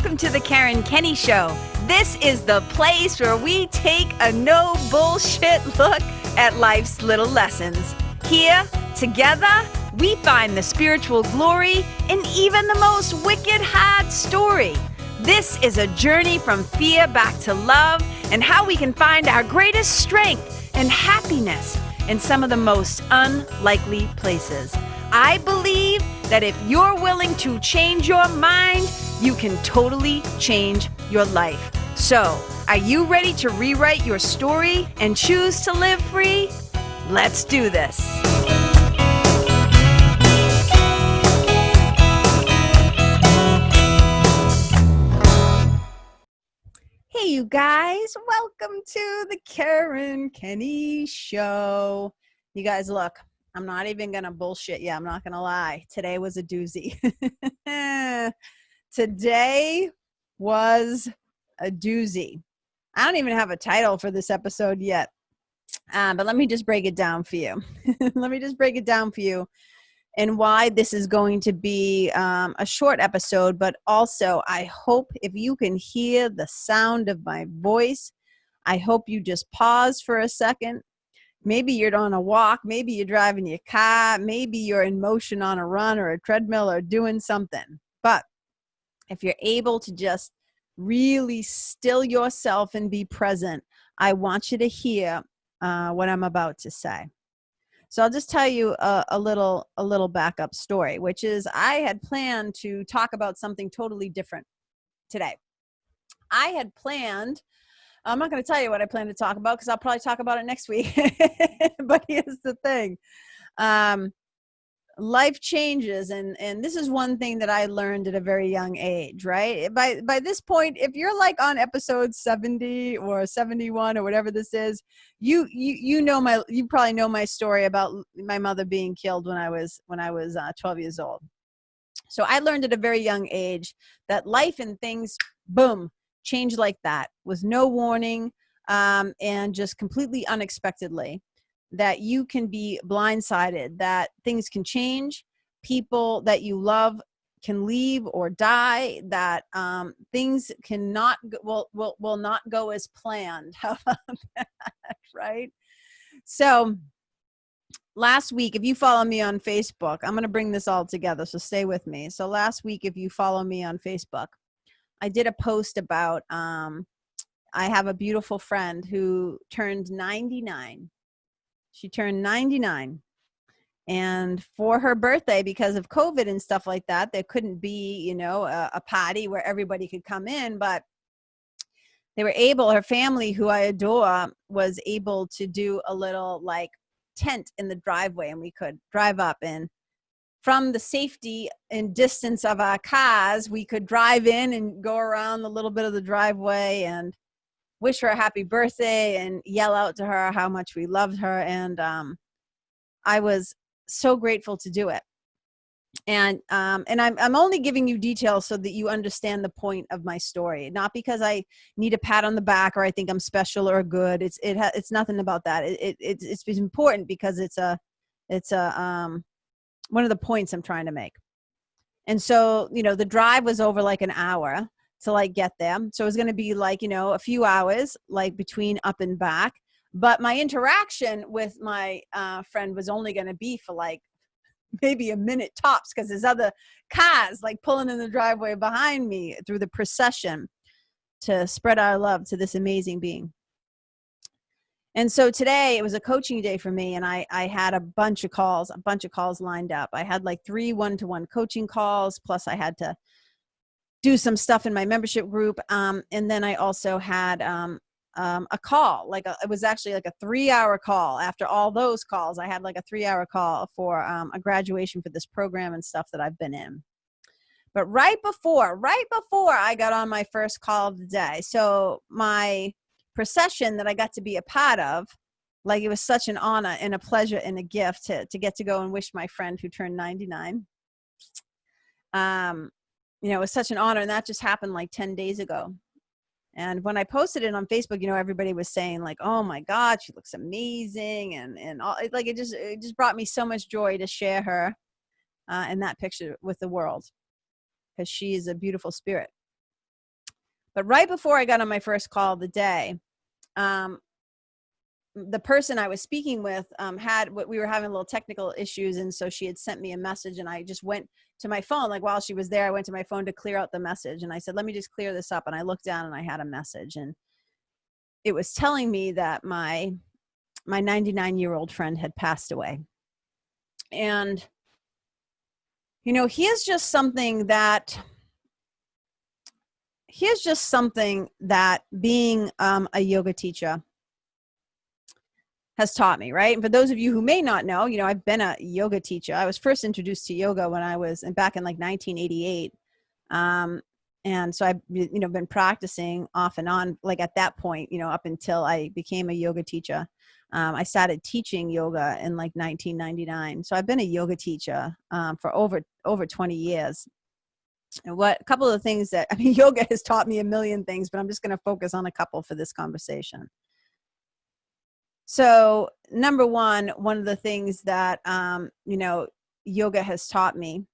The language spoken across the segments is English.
welcome to the Karen Kenney Show. This is the place where we take a no bullshit look at life's little lessons. Here, together, we find the spiritual glory in even the most wicked hard story. This is a journey from fear back to love and how we can find our greatest strength and happiness in some of the most unlikely places. I believe that if you're willing to change your mind, you can totally change your life. So, are you ready to rewrite your story and choose to live free? Let's do this. Hey, you guys, welcome to the Karen Kenney Show. You guys, look, I'm not even going to bullshit you. I'm not going to lie. Today was a doozy. Today was a doozy. I don't even have a title for this episode yet, but let me just break it down for you. And why this is going to be a short episode, but also I hope if you can hear the sound of my voice, I hope you just pause for a second. Maybe you're on a walk, maybe you're driving your car, maybe you're in motion on a run or a treadmill or doing something. But if you're able to just really still yourself and be present, I want you to hear what I'm about to say. So I'll just tell you a little backup story, which is I had planned to talk about something totally different today. I had planned, I'm not going to tell you what I plan to talk about because I'll probably talk about it next week. But here's the thing. Life changes, and this is one thing that I learned at a very young age, right? By this point, if you're like on episode 70 or 71 or whatever this is, you probably know my story about my mother being killed when I was 12 years old. So I learned at a very young age that life and things, boom, change like that with no warning, and just completely unexpectedly. That you can be blindsided, that things can change, people that you love can leave or die, that things cannot will not go as planned. How about that, right? So last week, if you follow me on Facebook, I'm going to bring this all together, so stay with me. So last week, if you follow me on Facebook, I did a post about I have a beautiful friend who turned 99. She turned 99, and for her birthday, because of COVID and stuff like that, there couldn't be, a party where everybody could come in, but they were able, her family, who I adore, was able to do a little like tent in the driveway, and we could drive up, and from the safety and distance of our cars, we could drive in and go around a little bit of the driveway and wish her a happy birthday and yell out to her how much we loved her. And I was so grateful to do it. And I'm only giving you details so that you understand the point of my story, not because I need a pat on the back or I think I'm special or good. It's nothing about that. It's important because it's one of the points I'm trying to make. And so, the drive was over like an hour to like get there. So it was going to be like, a few hours, like between up and back. But my interaction with my friend was only going to be for like maybe a minute tops, because there's other cars like pulling in the driveway behind me through the procession to spread our love to this amazing being. And so today it was a coaching day for me, and I had a bunch of calls lined up. I had like 3 one-to-one coaching calls, plus I had to do some stuff in my membership group. And then I also had a call, it was actually like a 3-hour call. After all those calls, I had like a 3-hour call for a graduation for this program and stuff that I've been in. But right before I got on my first call of the day, so my procession that I got to be a part of, like it was such an honor and a pleasure and a gift to get to go and wish my friend who turned 99. It was such an honor, and that just happened like 10 days ago. And when I posted it on Facebook, everybody was saying like, "Oh my God, she looks amazing," and all, like it just brought me so much joy to share her in that picture with the world, because she is a beautiful spirit. But right before I got on my first call of the day, the person I was speaking with we were having little technical issues. And so she had sent me a message, and I just went to my phone. Like while she was there, I went to my phone to clear out the message. And I said, let me just clear this up. And I looked down and I had a message, and it was telling me that my 99-year-old friend had passed away. And, here's just something that being a yoga teacher has taught me, right? And for those of you who may not know, I've been a yoga teacher. I was first introduced to yoga when I was back in like 1988. And so I've, been practicing off and on, like at that point, up until I became a yoga teacher. I started teaching yoga in like 1999. So I've been a yoga teacher for over 20 years. And a couple of the things that, yoga has taught me a million things, but I'm just going to focus on a couple for this conversation. So number one of the things that, yoga has taught me,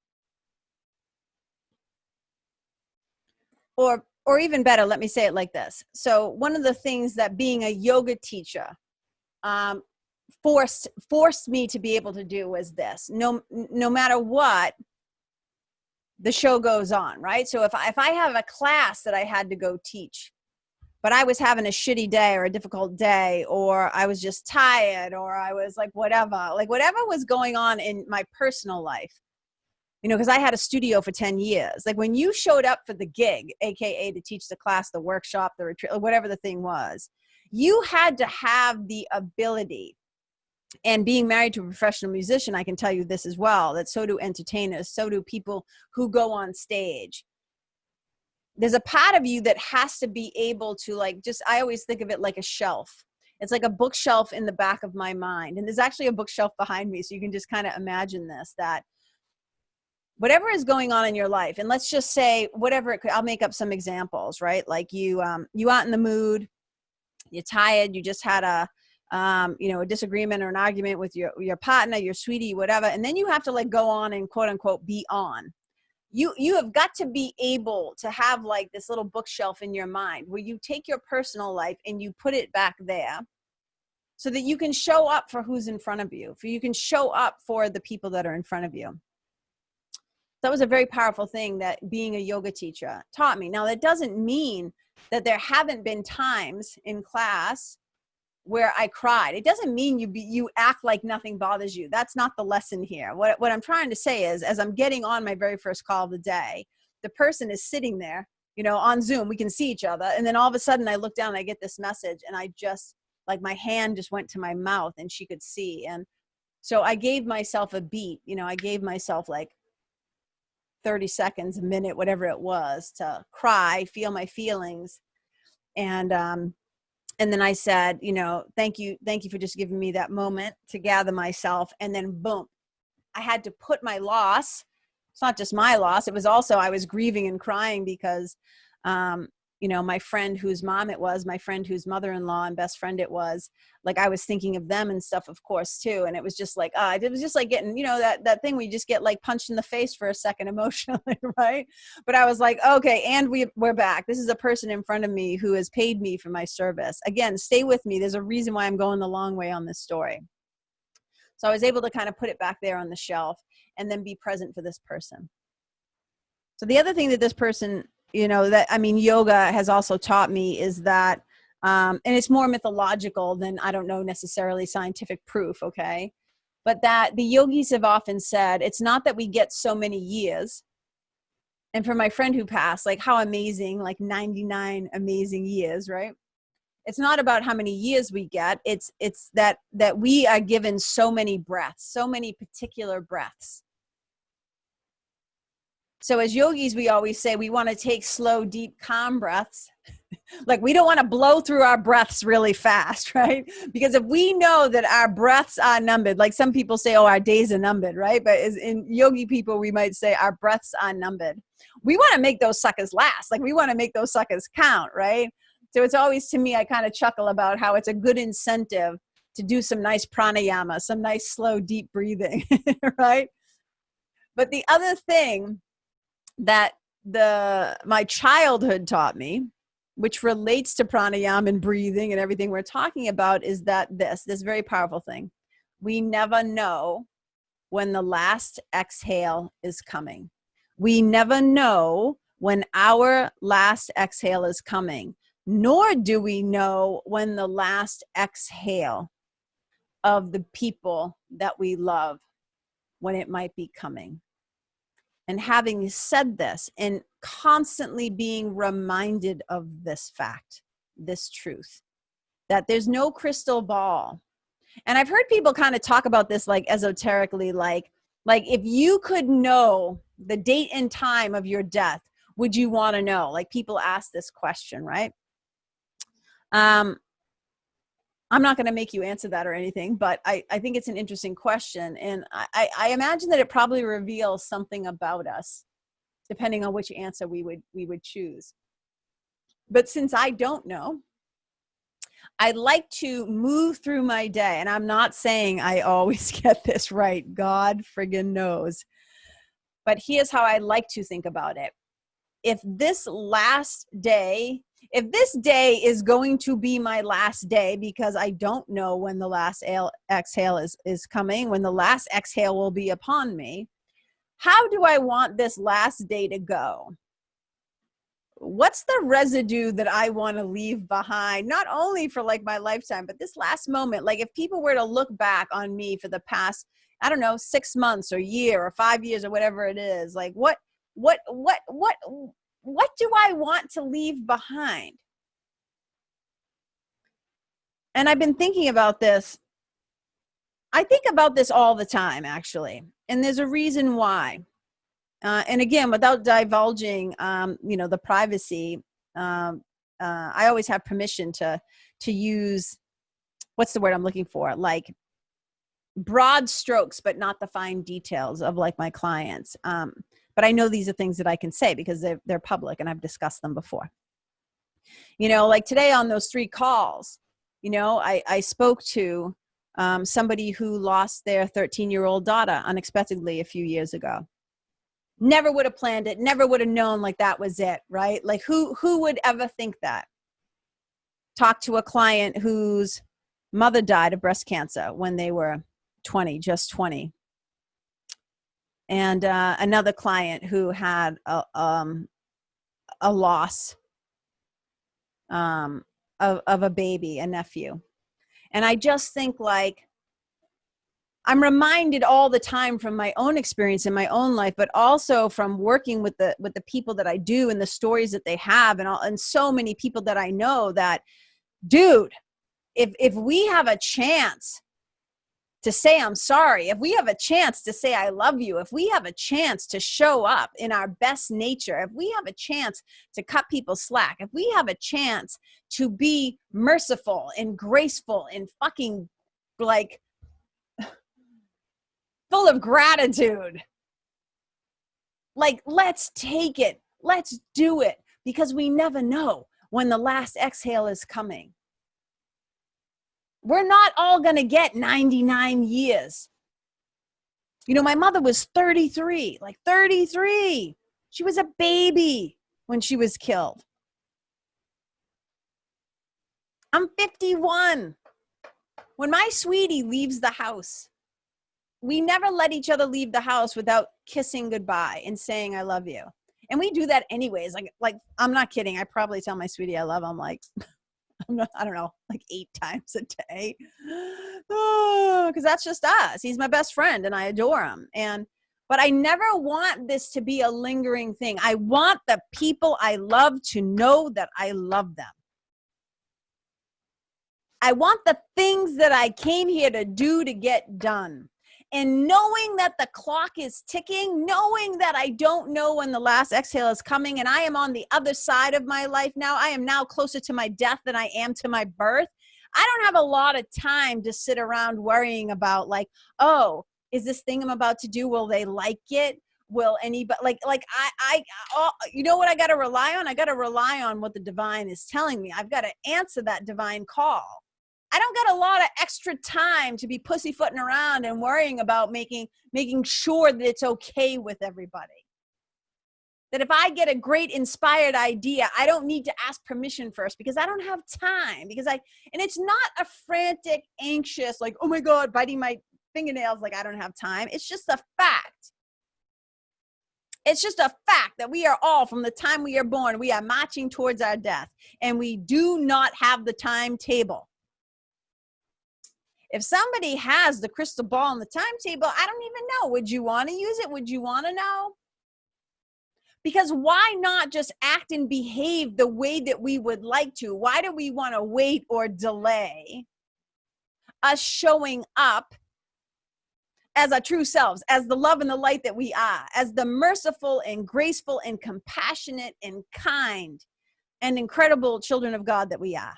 or even better, let me say it like this. So one of the things that being a yoga teacher forced me to be able to do was this. No matter what, the show goes on, right? So if I have a class that I had to go teach, but I was having a shitty day or a difficult day, or I was just tired, or I was like whatever was going on in my personal life, because I had a studio for 10 years. Like when you showed up for the gig, AKA to teach the class, the workshop, the retreat, whatever the thing was, you had to have the ability. And being married to a professional musician, I can tell you this as well, that so do entertainers, so do people who go on stage. There's a part of you that has to be able to I always think of it like a shelf. It's like a bookshelf in the back of my mind. And there's actually a bookshelf behind me. So you can just kind of imagine this, that whatever is going on in your life, and let's just say whatever it could, I'll make up some examples, right? Like you aren't in the mood, you're tired, you just had a disagreement or an argument with your partner, your sweetie, whatever. And then you have to go on and quote unquote be on. You have got to be able to have like this little bookshelf in your mind where you take your personal life and you put it back there so that you can show up for who's in front of you, you can show up for the people that are in front of you. That was a very powerful thing that being a yoga teacher taught me. Now, that doesn't mean that there haven't been times in class where I cried. It doesn't mean you act like nothing bothers you. That's not the lesson here. What I'm trying to say is, as I'm getting on my very first call of the day, the person is sitting there, on Zoom, we can see each other. And then all of a sudden I look down and I get this message, and I just, my hand just went to my mouth and she could see. And so I gave myself a beat, I gave myself 30 seconds, a minute, whatever it was, to cry, feel my feelings. And then I said, thank you for just giving me that moment to gather myself. And then boom, I had to put my loss. It's not just my loss. It was also, I was grieving and crying because, my friend whose mom it was, my friend whose mother-in-law and best friend it was, I was thinking of them and stuff, of course, too. And it was just it was just like getting, that thing where you just get punched in the face for a second emotionally, right? But I was like, okay, and we're back. This is a person in front of me who has paid me for my service. Again, stay with me. There's a reason why I'm going the long way on this story. So I was able to kind of put it back there on the shelf and then be present for this person. So the other thing that this person, yoga has also taught me is that, and it's more mythological than, I don't know, necessarily scientific proof, okay? But that the yogis have often said, it's not that we get so many years. And for my friend who passed, how amazing, 99 amazing years, right? It's not about how many years we get. It's that we are given so many breaths, so many particular breaths. So as yogis, we always say we want to take slow, deep, calm breaths. We don't want to blow through our breaths really fast, right? Because if we know that our breaths are numbered, some people say, oh, our days are numbered, right? But as in yogi people, we might say our breaths are numbered. We want to make those suckers last. We want to make those suckers count, right? So it's always, to me, I kind of chuckle about how it's a good incentive to do some nice pranayama, some nice, slow, deep breathing, right? But the other thing that my childhood taught me, which relates to pranayama and breathing and everything we're talking about, is that this very powerful thing. We never know when the last exhale is coming. We never know when our last exhale is coming, nor do we know when the last exhale of the people that we love, when it might be coming. And having said this, and constantly being reminded of this fact, this truth, that there's no crystal ball. And I've heard people kind of talk about this like esoterically, like if you could know the date and time of your death, would you want to know? Like people ask this question, right? I'm not going to make you answer that or anything, but I think it's an interesting question. And I imagine that it probably reveals something about us, depending on which answer we would choose. But since I don't know, I like to move through my day. And I'm not saying I always get this right. God friggin' knows. But here's how I like to think about it. If this day is going to be my last day, because I don't know when the last exhale is coming, when the last exhale will be upon me, how do I want this last day to go? What's the residue that I want to leave behind, not only for like my lifetime, but this last moment? Like if people were to look back on me for the past, I don't know, 6 months or year or 5 years or whatever it is, like what do I want to leave behind? And I've been thinking about this. I think about this all the time, actually. And there's a reason why. And again, without divulging, the privacy, I always have permission to use, what's the word I'm looking for? Like broad strokes, but not the fine details of like my clients. But I know these are things that I can say because they're public and I've discussed them before. Like today on those 3 calls, I spoke to somebody who lost their 13-year-old daughter unexpectedly a few years ago. Never would have planned it, never would have known like that was it, right? Like who would ever think that? Talked to a client whose mother died of breast cancer when they were 20, just 20. And another client who had a loss of a baby, a nephew. And I just think like, I'm reminded all the time from my own experience in my own life, but also from working with the people that I do and the stories that they have and so many people that I know that, dude, if we have a chance to say I'm sorry, if we have a chance to say I love you, if we have a chance to show up in our best nature, if we have a chance to cut people slack, if we have a chance to be merciful and graceful and fucking like full of gratitude, like let's take it, let's do it, because we never know when the last exhale is coming. We're not all going to get 99 years. My mother was 33, like 33. She was a baby when she was killed. I'm 51. When my sweetie leaves the house, we never let each other leave the house without kissing goodbye and saying, I love you. And we do that anyways. Like I'm not kidding. I probably tell my sweetie I love him like, I don't know, like 8 times a day. Oh, because that's just us. He's my best friend and I adore him. But I never want this to be a lingering thing. I want the people I love to know that I love them. I want the things that I came here to do to get done. And knowing that the clock is ticking, knowing that I don't know when the last exhale is coming, and I am on the other side of my life now. I am now closer to my death than I am to my birth. I don't have a lot of time to sit around worrying about like, oh, is this thing I'm about to do, will they like it? Will anybody you know what I got to rely on? I got to rely on what the divine is telling me. I've got to answer that divine call. I don't got a lot of extra time to be pussyfooting around and worrying about making sure that it's okay with everybody. That if I get a great inspired idea, I don't need to ask permission first because I don't have time. And it's not a frantic, anxious, like, oh my God, biting my fingernails, like I don't have time. It's just a fact. It's just a fact that we are all, from the time we are born, we are marching towards our death, and we do not have the timetable. If somebody has the crystal ball and the timetable, I don't even know. Would you want to use it? Would you want to know? Because why not just act and behave the way that we would like to? Why do we want to wait or delay us showing up as our true selves, as the love and the light that we are, as the merciful and graceful and compassionate and kind and incredible children of God that we are?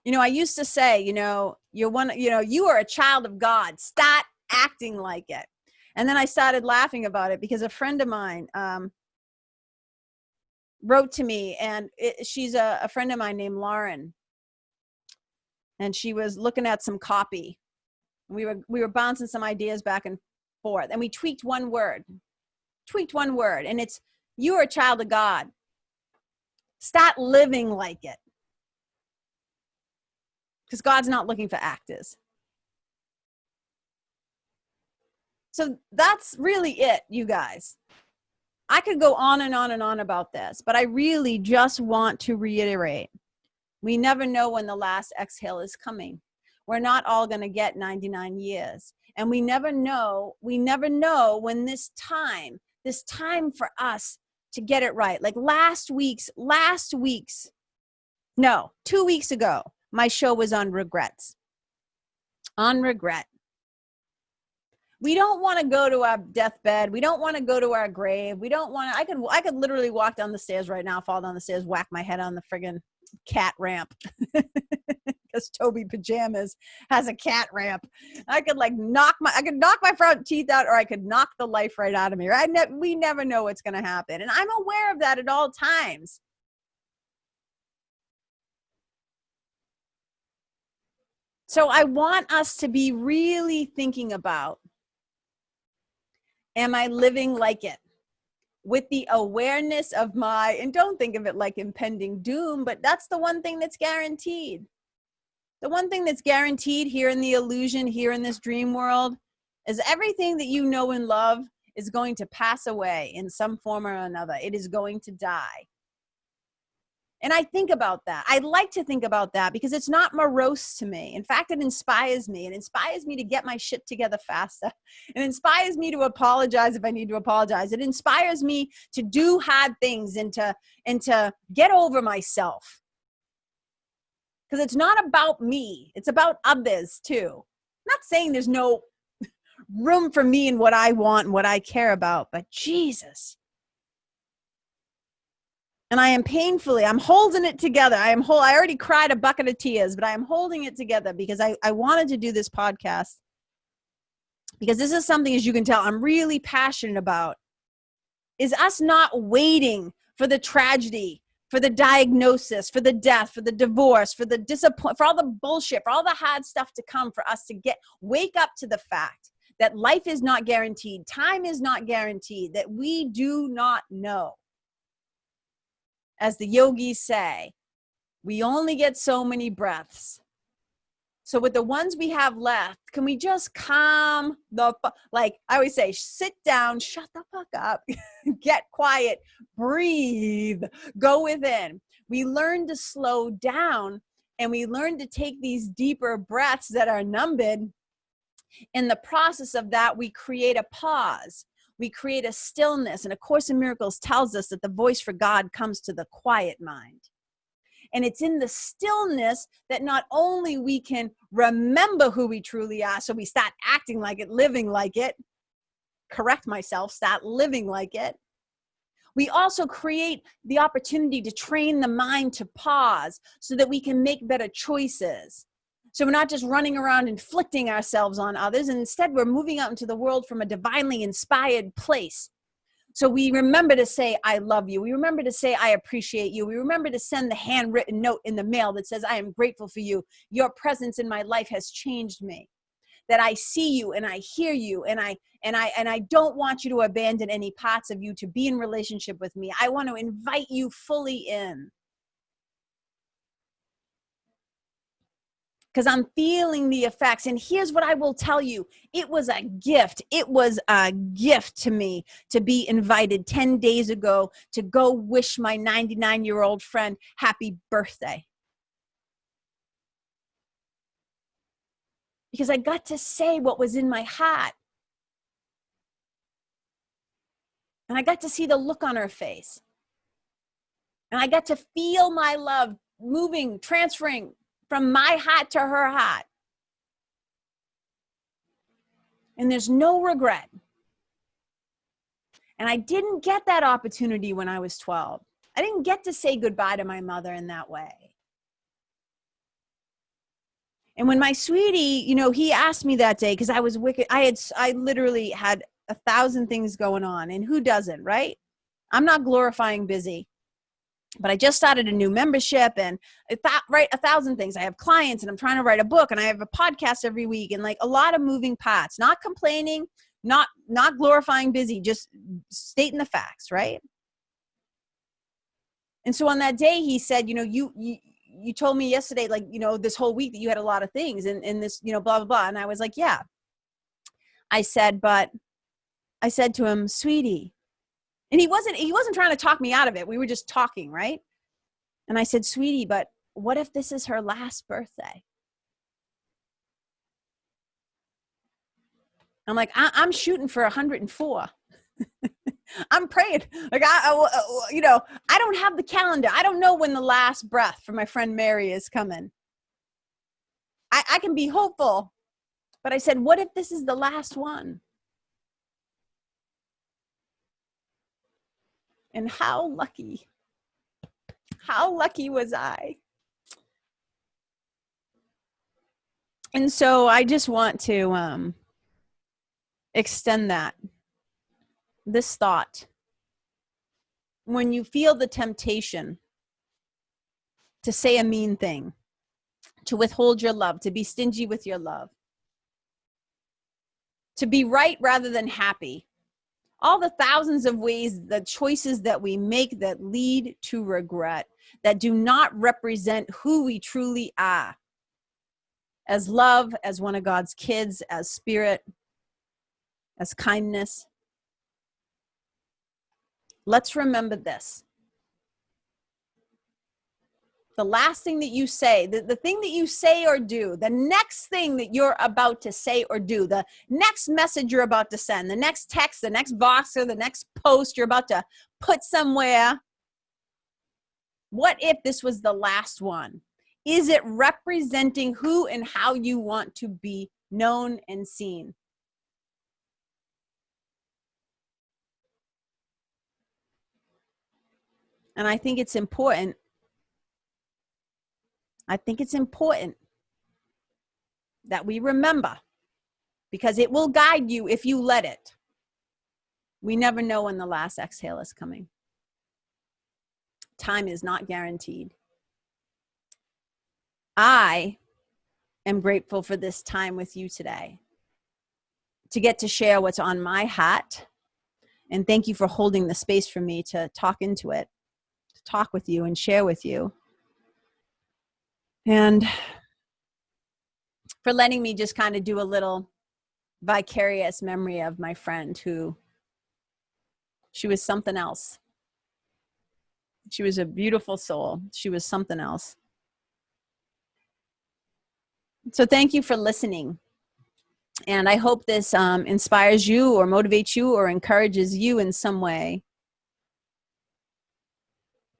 You know, I used to say, you are a child of God. Start acting like it. And then I started laughing about it because a friend of mine wrote to me, and she's a friend of mine named Lauren. And she was looking at some copy. We were bouncing some ideas back and forth, and we tweaked one word. And it's, you are a child of God. Start living like it. Because God's not looking for actors. So that's really it, you guys. I could go on and on and on about this, but I really just want to reiterate, we never know when the last exhale is coming. We're not all going to get 99 years. And we never know when this time for us to get it right. Like 2 weeks ago, my show was on regrets. On regret. We don't want to go to our deathbed. We don't want to go to our grave. We don't want to, I could literally walk down the stairs right now, fall down the stairs, whack my head on the friggin' cat ramp. Because Toby Pajamas has a cat ramp. I could knock my front teeth out, or I could knock the life right out of me. Right? We never know what's going to happen. And I'm aware of that at all times. So I want us to be really thinking about, am I living like it? With the awareness of and don't think of it like impending doom, but that's the one thing that's guaranteed. The one thing that's guaranteed here in the illusion, here in this dream world, is everything that you know and love is going to pass away in some form or another. It is going to die. And I think about that. I like to think about that because it's not morose to me. In fact, it inspires me. It inspires me to get my shit together faster. It inspires me to apologize if I need to apologize. It inspires me to do hard things and to get over myself. Because it's not about me. It's about others too. I'm not saying there's no room for me and what I want and what I care about, but Jesus. And I'm holding it together. I already cried a bucket of tears, but I am holding it together because I wanted to do this podcast because this is something, as you can tell, I'm really passionate about, is us not waiting for the tragedy, for the diagnosis, for the death, for the divorce, for the disappointment, for all the bullshit, for all the hard stuff to come, for us to wake up to the fact that life is not guaranteed. Time is not guaranteed, that we do not know. As the yogis say, we only get so many breaths. So with the ones we have left, can we just calm like I always say, sit down, shut the fuck up, get quiet, breathe, go within. We learn to slow down and we learn to take these deeper breaths that are numbered. In the process of that, we create a pause. We create a stillness. And A Course in Miracles tells us that the voice for God comes to the quiet mind. And it's in the stillness that not only we can remember who we truly are, so we start acting like it, living like it, start living like it. We also create the opportunity to train the mind to pause so that we can make better choices. So we're not just running around inflicting ourselves on others, and instead we're moving out into the world from a divinely inspired place. So we remember to say, I love you. We remember to say, I appreciate you. We remember to send the handwritten note in the mail that says, I am grateful for you. Your presence in my life has changed me. that I see you and I hear you, and I don't want you to abandon any parts of you to be in relationship with me. I want to invite you fully in. Because I'm feeling the effects. And here's what I will tell you. It was a gift. It was a gift to me to be invited 10 days ago to go wish my 99-year-old friend happy birthday. Because I got to say what was in my heart. And I got to see the look on her face. And I got to feel my love moving, transferring from my heart to her heart. And there's no regret. And I didn't get that opportunity when I was 12. I didn't get to say goodbye to my mother in that way. And when my sweetie, you know, he asked me that day, because I was wicked. I literally had 1,000 things going on, and who doesn't, right? I'm not glorifying busy. But I just started a new membership, and right, 1,000 things. I have clients, and I'm trying to write a book, and I have a podcast every week, and like a lot of moving parts. Not complaining, not glorifying busy, just stating the facts, right? And so on that day, he said, you know, you told me yesterday, like, you know, this whole week that you had a lot of things, and this, you know, blah blah blah. And I was like, yeah. I said to him, sweetie. And he wasn't trying to talk me out of it. We were just talking, right? And I said, sweetie, but what if this is her last birthday? I'm like, I'm shooting for 104. I'm praying. Like, you know, I don't have the calendar. I don't know when the last breath for my friend Mary is coming. I can be hopeful. But I said, what if this is the last one? And how lucky was I? And so I just want to extend this thought. When you feel the temptation to say a mean thing, to withhold your love, to be stingy with your love, to be right rather than happy, all the thousands of ways, the choices that we make that lead to regret, that do not represent who we truly are as love, as one of God's kids, as spirit, as kindness. Let's remember this. The last thing that you say, the thing that you say or do, the next thing that you're about to say or do, the next message you're about to send, the next text, the next box, or the next post you're about to put somewhere. What if this was the last one? Is it representing who and how you want to be known and seen? And I think it's important. That we remember, because it will guide you if you let it. We never know when the last exhale is coming. Time is not guaranteed. I am grateful for this time with you today, to get to share what's on my heart. And thank you for holding the space for me to talk into it, to talk with you and share with you. And for letting me just kind of do a little vicarious memory of my friend who, she was something else. She was a beautiful soul. She was something else. So thank you for listening. And I hope this inspires you or motivates you or encourages you in some way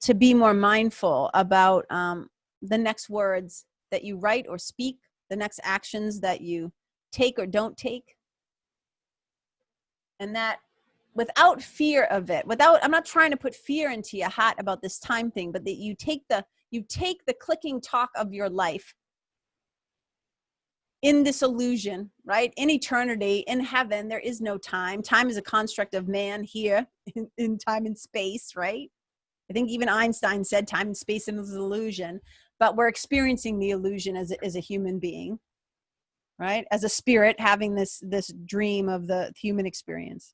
to be more mindful about the next words that you write or speak, the next actions that you take or don't take. And that without fear of it, I'm not trying to put fear into your heart about this time thing, but that you take the clicking talk of your life in this illusion, right? In eternity, in heaven, there is no time. Time is a construct of man here in time and space, right? I think even Einstein said time and space is an illusion, but we're experiencing the illusion as a human being, right? As a spirit having this dream of the human experience.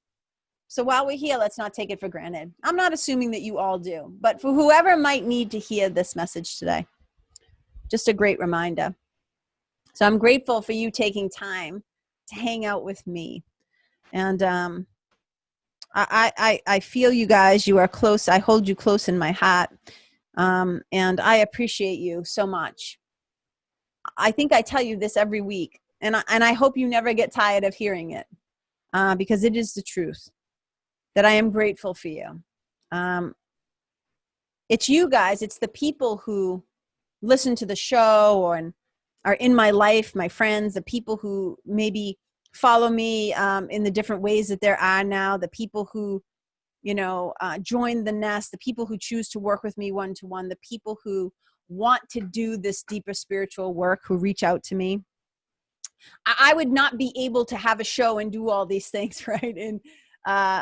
So while we're here, let's not take it for granted. I'm not assuming that you all do, but for whoever might need to hear this message today, just a great reminder. So I'm grateful for you taking time to hang out with me. And I feel you guys, you are close. I hold you close in my heart. And I appreciate you so much. I think I tell you this every week, and I hope you never get tired of hearing it, because it is the truth that I am grateful for you. It's you guys, it's the people who listen to the show or are in my life, my friends, the people who maybe follow me in the different ways that there are now, the people who, join the nest, the people who choose to work with me one-to-one, the people who want to do this deeper spiritual work, who reach out to me. I would not be able to have a show and do all these things, right? And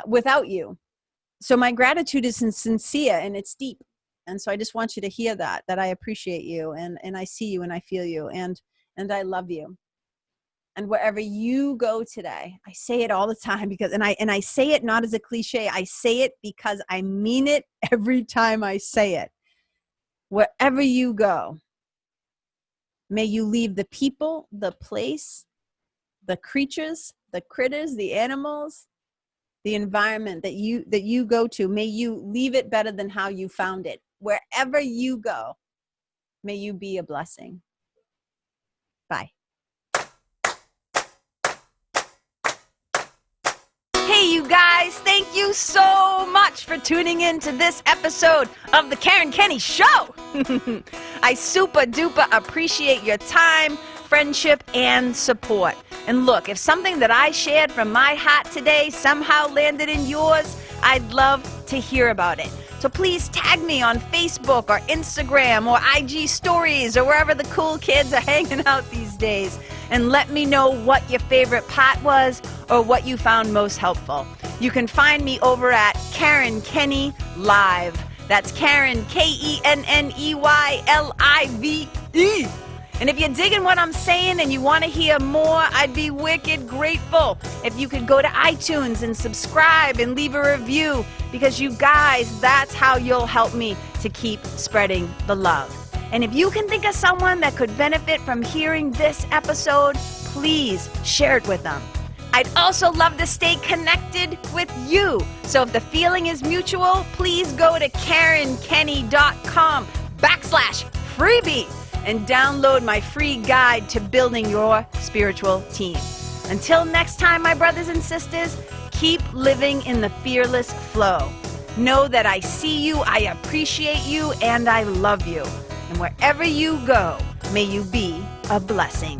without you. So my gratitude is sincere and it's deep. And so I just want you to hear that I appreciate you and I see you and I feel you and I love you. And wherever you go today, I say it all the time because, and I say it not as a cliche, I say it because I mean it every time I say it. Wherever you go, may you leave the people, the place, the creatures, the critters, the animals, the environment that you go to, may you leave it better than how you found it. Wherever you go, may you be a blessing. Bye. Hey, you guys, thank you so much for tuning in to this episode of the Karen Kenney Show. I super duper appreciate your time, friendship, and support. And look, if something that I shared from my heart today somehow landed in yours, I'd love to hear about it. So please tag me on Facebook or Instagram or IG stories or wherever the cool kids are hanging out these days. And let me know what your favorite part was or what you found most helpful. You can find me over at Karen Kenney Live. That's Karen, KenneYlive. And if you're digging what I'm saying and you want to hear more, I'd be wicked grateful if you could go to iTunes and subscribe and leave a review, because you guys, that's how you'll help me to keep spreading the love. And if you can think of someone that could benefit from hearing this episode, please share it with them. I'd also love to stay connected with you. So if the feeling is mutual, please go to KarenKenney.com/freebie and download my free guide to building your spiritual team. Until next time, my brothers and sisters, keep living in the fearless flow. Know that I see you, I appreciate you, and I love you. And wherever you go, may you be a blessing.